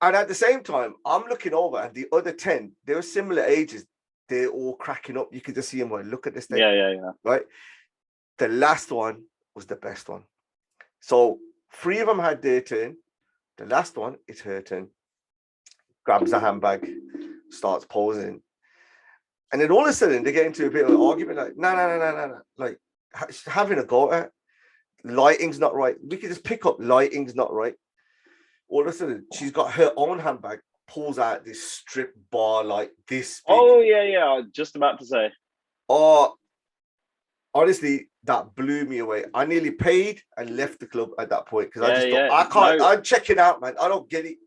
And at the same time, I'm looking over, and the other 10, they were similar ages. They're all cracking up. You could just see them going, look at this thing. Yeah. Right? The last one was the best one. So 3 of them had their turn. The last one, it's her turn. Grabs the handbag, starts posing. And then all of a sudden, they get into a bit of an argument, like, no. Like, having a go at it. Lighting's not right. We could just pick up lighting's not right. All of a sudden, she's got her own handbag, pulls out this strip bar like this big. Oh, yeah. I was just about to say. Oh, honestly, that blew me away. I nearly paid and left the club at that point because I just thought, I can't. No. I'm checking out, man. I don't get it.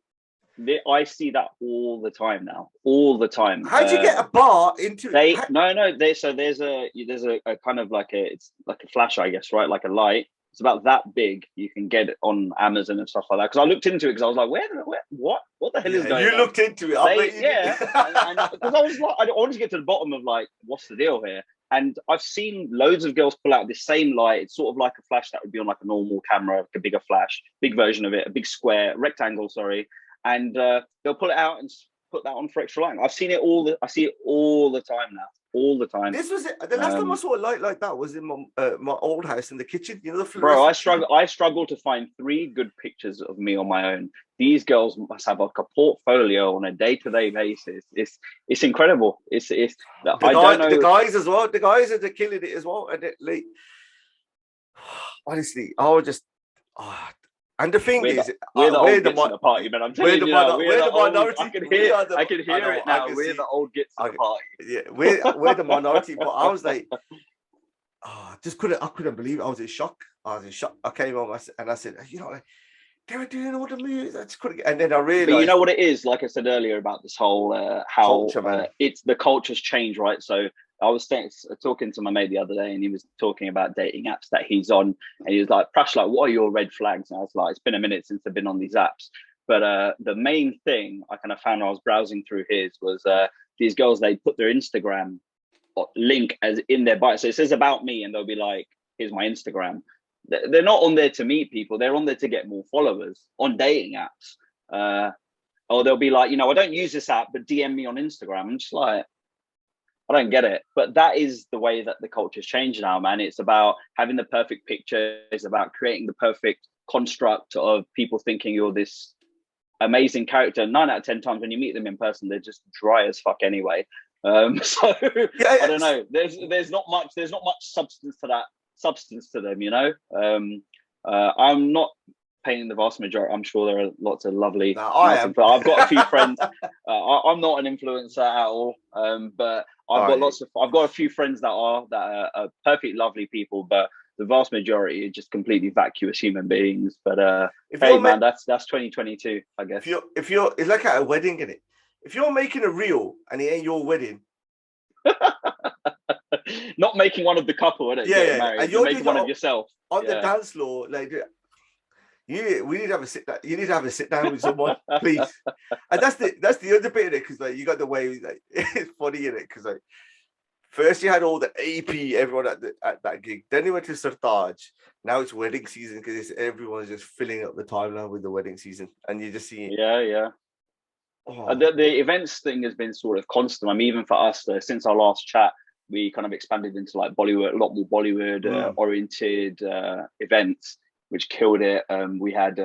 I see that all the time now. All the time. How'd you get a bar into it? So there's a kind of it's like a flash, I guess, right? Like a light. It's about that big. You can get it on Amazon and stuff like that. Because I looked into it because I was like, what the hell is going on? You looked into it. Because I was like, I wanted to get to the bottom of like, what's the deal here? And I've seen loads of girls pull out this same light. It's sort of like a flash that would be on like a normal camera, like a bigger flash, big version of it, a big square, rectangle, sorry. And they'll pull it out and put that on for extra light. I see it all the time now. All the time. This was it. The last time I saw a light like that was in my old house in the kitchen. Bro, I struggle to find 3 good pictures of me on my own. These girls must have like a portfolio on a day-to-day basis. It's incredible. The guys as well. The guys are killing it as well. And honestly, I was just. And the thing is, we're the party, man. I'm telling you, we're the minority. I can hear it now. We're the old gits of the party. Yeah, we're the minority. But I was like, I couldn't believe it. I was in shock. I came home and I said, they were doing all the moves. I just couldn't. And then I realized. But you know what it is? Like I said earlier about this whole how it's the culture's changed, right? So I was talking to my mate the other day, and he was talking about dating apps that he's on, and he was like, "Prash, like, what are your red flags?" And I was like, "It's been a minute since I've been on these apps." But the main thing I kind of found when I was browsing through his was these girls, they put their Instagram link as in their bio, so it says about me, and they'll be like, "Here's my Instagram." They're not on there to meet people; they're on there to get more followers on dating apps. Or they'll be like, I don't use this app, but DM me on Instagram. I'm just like, I don't get it. But that is the way that the culture's changed now, man. It's about having the perfect picture. It's about creating the perfect construct of people thinking you're this amazing character. 9 out of 10 times when you meet them in person, they're just dry as fuck anyway. So Yeah, I don't know. There's not much substance to them, you know. I'm not painting the vast majority. I'm sure there are lots of lovely. No, I am. But I've got a few friends. I'm not an influencer at all, but I've got a few friends that are perfectly lovely people, but the vast majority are just completely vacuous human beings. But hey, man, that's 2022, I guess. If you're, it's like at a wedding, isn't it? If you're making a reel and it ain't your wedding, not making one of the couple, isn't it? Yeah. Married, and you're making one of yourself on the dance floor, like. We need to have a sit down. You need to have a sit down with someone, please. And that's the other bit of it, because like you got the way, like it's funny in it, because like first you had all the AP everyone at that gig, then they went to Sartaj. Now it's wedding season because everyone's just filling up the timeline with the wedding season, and you just see the events thing has been sort of constant. I mean, even for us, since our last chat, we kind of expanded into like Bollywood, a lot more Bollywood oriented events, which killed it. We had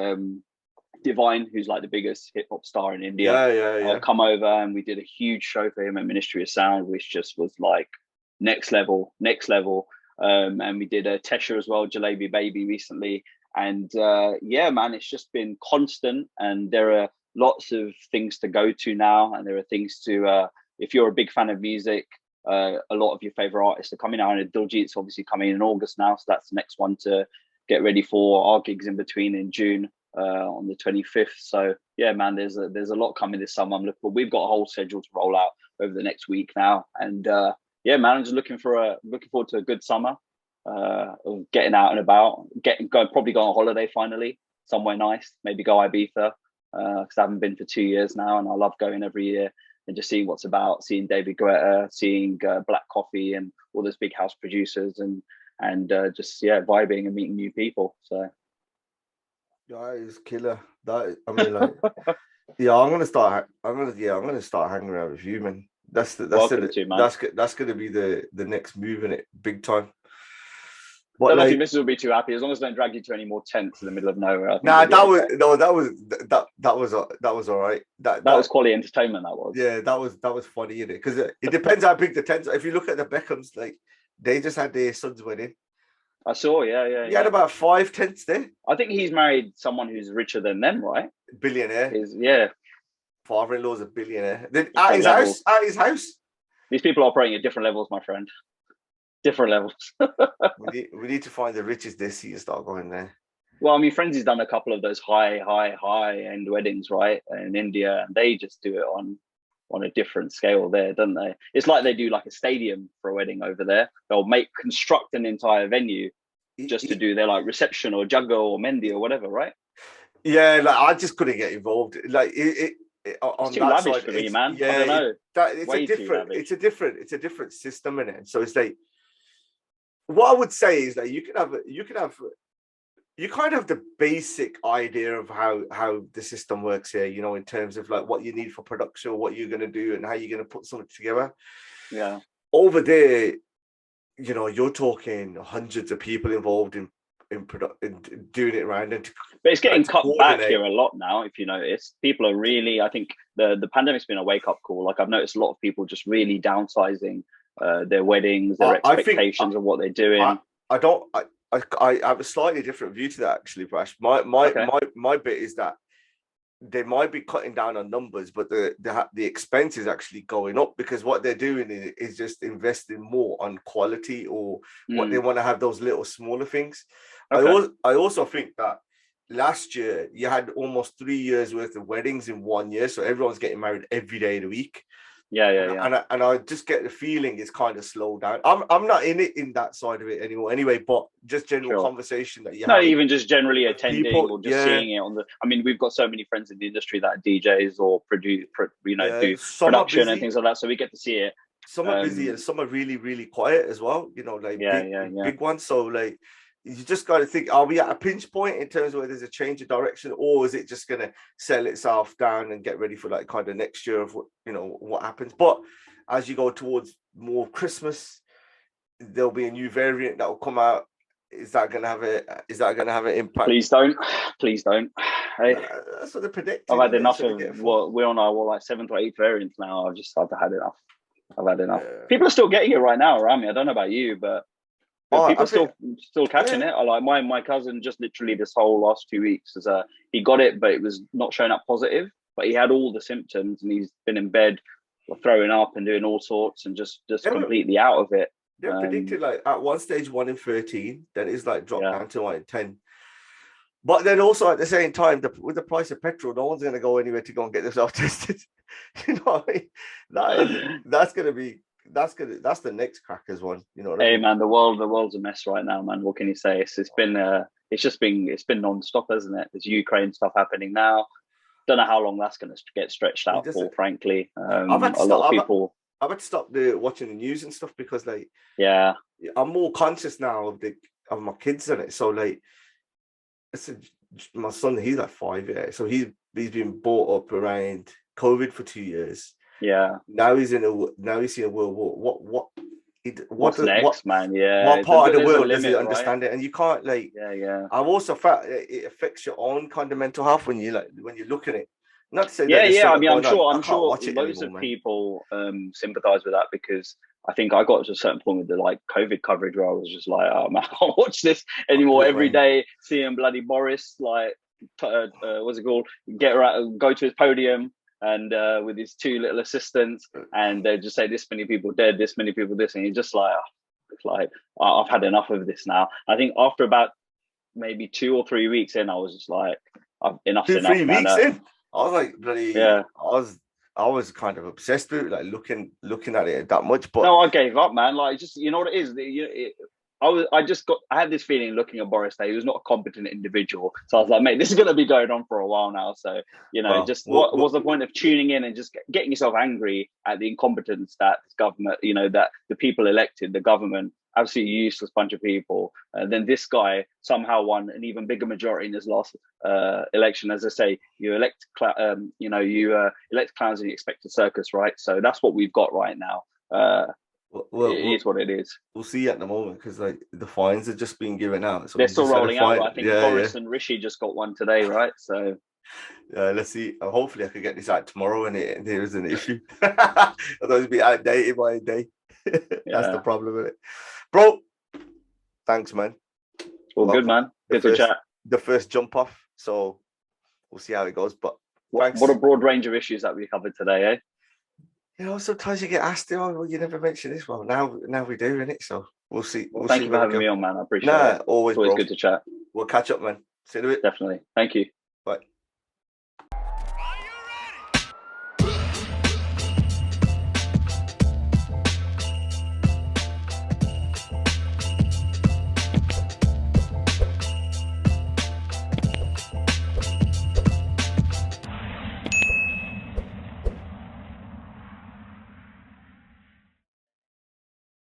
Divine, who's like the biggest hip hop star in India, come over, and we did a huge show for him at Ministry of Sound, which just was like next level. And we did a Tesha as well, Jalebi Baby, recently. And man, it's just been constant. And there are lots of things to go to now, and there are things to if you're a big fan of music. A lot of your favorite artists are coming out, and Diljit's obviously coming in August now, so that's the next one to get ready for. Our gigs in between in June on the 25th. So yeah, man, there's a lot coming this summer. We've got a whole schedule to roll out over the next week now, and man, I'm just looking forward to a good summer of getting out and about, probably go on holiday finally somewhere nice, maybe go Ibiza because I haven't been for 2 years now, and I love going every year and just seeing what's about, seeing David Guetta, seeing Black Coffee and all those big house producers, and just vibing and meeting new people. So it's killer. That, I mean, like I'm gonna start hanging around with you, man. That's gonna be the next move in it, big time. But I don't know if your missus will be too happy, as long as I don't drag you to any more tents in the middle of nowhere. That was all right. That was quality entertainment. That was. Yeah, that was funny, in it, because it depends how big the tents are. If you look at the Beckhams, like they just had their son's wedding. I saw, yeah. He had about 5 tents there. I think he's married someone who's richer than them, right? Billionaire. Father-in-law's a billionaire. At his house. These people are operating at different levels, my friend. Different levels. we need to find the richest desi and start going there. Well, I mean, Frenzy's done a couple of those high end weddings, right, in India, and they just do it on a different scale there, don't they? It's like they do like a stadium for a wedding over there. They'll construct an entire venue just to do their like reception or juggo or mendi or whatever, right? Yeah, like I just couldn't get involved. Like on too that lavish side, for me, man. Yeah, I don't know. It's a different system in it. So it's like, what I would say is that you kind of have the basic idea of how the system works here, you know, in terms of like what you need for production, what you're going to do, and how you're going to put something together. Yeah. Over there, you know, you're talking hundreds of people involved in doing it around. But it's getting cut back here a lot now, if you notice. People are really, I think the pandemic's been a wake-up call. Like I've noticed a lot of people just really downsizing their weddings, their expectations of what they're doing. I have a slightly different view to that, actually, Prash. My bit is that they might be cutting down on numbers, but the expense is actually going up, because what they're doing is just investing more on quality, or what they want to have, those little smaller things. Okay. I also think that last year you had almost 3 years worth of weddings in 1 year, so everyone's getting married every day of the week. Yeah. And I just get the feeling it's kind of slowed down. I'm not in that side of it anymore anyway, but just general conversation that you have. No, even just generally attending people, or just seeing it on the. I mean, we've got so many friends in the industry that are DJs or do production and things like that, so we get to see it. Some are busy and some are really, really quiet as well. You know, like big ones. So like, you just got to think, are we at a pinch point in terms of where there's a change of direction, or is it just going to sell itself down and get ready for like kind of next year of what happens? But as you go towards more Christmas, there'll be a new variant that will come out. Is that going to have an impact? Please don't. Hey, That's what they predicted. I've had Isn't it? enough So they of get what we're on our like 7th or 8th variant now. I've had enough. I've had enough. Yeah. People are still getting it right now around me. I don't know about you, but people I are think, still catching yeah. it. I like my cousin just literally this whole last 2 weeks is he got it, but it was not showing up positive. But he had all the symptoms, and he's been in bed, throwing up and doing all sorts, and just They were, completely out of it. they predicted like at one stage 1 in 13, then it's like dropped Yeah, down to 1 in 10. But then also at the same time, with the price of petrol, no one's going to go anywhere to go and get themselves tested. You know what I mean? That's the next crackers one. You know what I hey mean? man, the world's a mess right now, man. What can you say? It's been non-stop, isn't it? There's Ukraine stuff happening now. Don't know how long that's going to get stretched It out just, for. Frankly, I've had to a lot of stop. people. I've had to stop watching the news and stuff because like Yeah, I'm more conscious now of my kids in it. So like, my son, he's like 5, yeah. So he's been brought up around COVID for 2 years. yeah. Now he's seeing a world war. What's next, man? What Yeah, part of the there's a world does he limit, right? understand it? And you can't like. Yeah. I've also felt it affects your own kind of mental health when you look at it. Not to say that there's Yeah. I something mean, going on. I I'm can't sure watch it loads anymore, of man. people sympathize with that because I think I got to a certain point with the like COVID coverage where I was just like, oh man, I can't watch this anymore. Every day seeing bloody Boris like what's it called? Go to his podium and with his 2 little assistants, and they just say this many people dead, this many people this, and you're just like, it's like I've had enough of this now. I think after about maybe 2 or 3 weeks in, I was just like, enough's 2, enough, 3 weeks man. in, I was like bloody. Yeah. I was kind of obsessed with it, like looking at it that much. But No, I gave up, man. Like, just you know what it is. I had this feeling looking at Boris that he was not a competent individual. So I was like, mate, this is going to be going on for a while now. So just what was the point of tuning in and just getting yourself angry at the incompetence that this government, that the people elected, the government, absolutely useless bunch of people. And then this guy somehow won an even bigger majority in his last election. As I say, you elect clowns and you expect a circus, right? So that's what we've got right now. It is what it is. We'll see at the moment because like the fines are just being given out. So they're still rolling out. Right? I think Boris yeah. and Rishi just got one today, right? So let's see. Hopefully, I can get this out tomorrow, and there is an issue. Otherwise, it'll be outdated by a day. That's the problem with it, bro. Thanks, man. Well, good, man. Good to chat. The first jump off, so we'll see how it goes. But what a broad range of issues that we covered today, eh? Sometimes you get asked, well, you never mentioned this. Well, now we do, innit? So we'll see. Thank you for having me on, man. I appreciate it. Always, it's always good to chat. We'll catch up, man. See you in a bit. Definitely. Thank you. Bye.